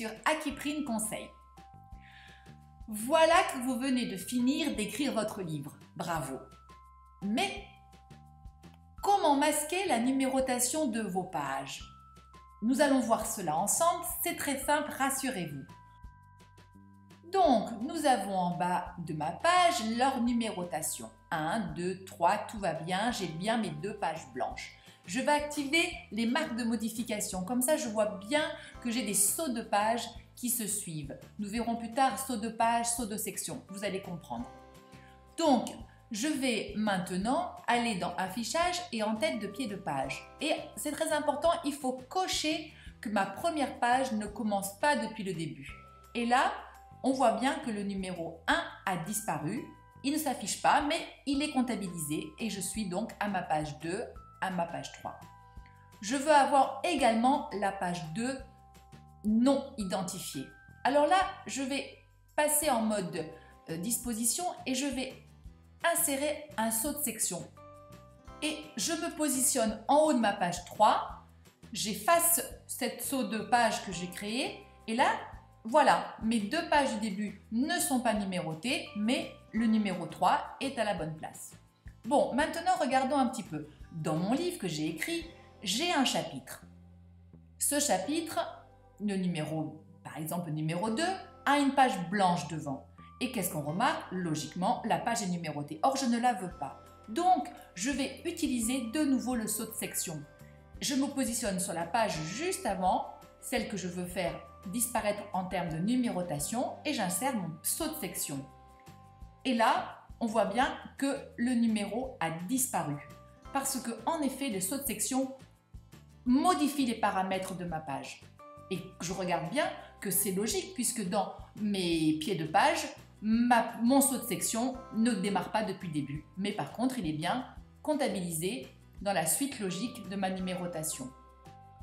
sur Akiprine Conseil. Voilà que vous venez de finir d'écrire votre livre. Bravo! Mais comment masquer la numérotation de vos pages? Nous allons voir cela ensemble, c'est très simple, rassurez-vous. Donc, nous avons en bas de ma page leur numérotation. 1, 2, 3, tout va bien, j'ai bien mes 2 pages blanches. Je vais activer les marques de modification, comme ça je vois bien que j'ai des sauts de pages qui se suivent. Nous verrons plus tard saut de page, saut de section, vous allez comprendre. Donc, je vais maintenant aller dans affichage et en tête de pied de page. Et c'est très important, il faut cocher que ma première page ne commence pas depuis le début. Et là, on voit bien que le numéro 1 a disparu. Il ne s'affiche pas, mais il est comptabilisé et je suis donc à ma page 2, à ma page 3. Je veux avoir également la page 2 non identifiée. Alors là, je vais passer en mode disposition et je vais insérer un saut de section. Et je me positionne en haut de ma page 3, j'efface cette saut de page que j'ai créé et là, voilà, mes 2 pages du début ne sont pas numérotées, mais le numéro 3 est à la bonne place. Bon, maintenant regardons un petit peu. Dans mon livre que j'ai écrit, j'ai un chapitre. Ce chapitre, le numéro, par exemple le numéro 2, a une page blanche devant. Et qu'est-ce qu'on remarque? Logiquement, la page est numérotée. Or, je ne la veux pas. Donc, je vais utiliser de nouveau le saut de section. Je me positionne sur la page juste avant, celle que je veux faire disparaître en termes de numérotation, et j'insère mon saut de section. Et là, on voit bien que le numéro a disparu. Parce que, en effet, le saut de section modifie les paramètres de ma page. Et je regarde bien que c'est logique, puisque dans mes pieds de page, mon saut de section ne démarre pas depuis le début. Mais par contre, il est bien comptabilisé dans la suite logique de ma numérotation.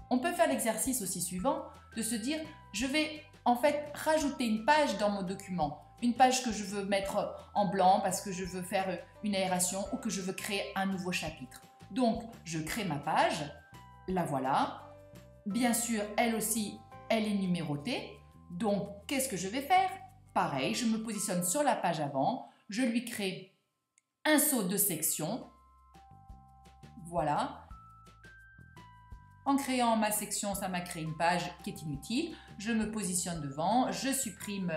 On peut faire l'exercice aussi suivant, de se dire, je vais en fait rajouter une page dans mon document. Une page que je veux mettre en blanc parce que je veux faire une aération ou que je veux créer un nouveau chapitre. Donc, je crée ma page, la voilà. Bien sûr, elle aussi, elle est numérotée. Donc, qu'est-ce que je vais faire? Pareil, je me positionne sur la page avant, je lui crée un saut de section. Voilà. En créant ma section, ça m'a créé une page qui est inutile. Je me positionne devant, je supprime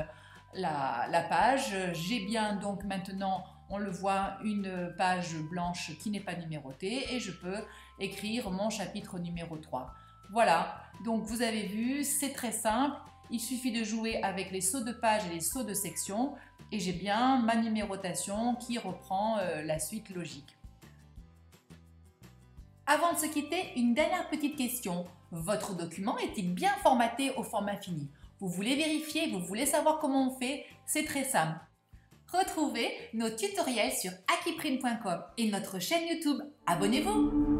la page. J'ai bien donc maintenant, on le voit, une page blanche qui n'est pas numérotée et je peux écrire mon chapitre numéro 3. Voilà, donc vous avez vu, c'est très simple. Il suffit de jouer avec les sauts de page et les sauts de section et j'ai bien ma numérotation qui reprend la suite logique. Avant de se quitter, une dernière petite question. Votre document est-il bien formaté au format fini? Vous voulez vérifier, vous voulez savoir comment on fait? C'est très simple. Retrouvez nos tutoriels sur akiprine.com et notre chaîne YouTube. Abonnez-vous!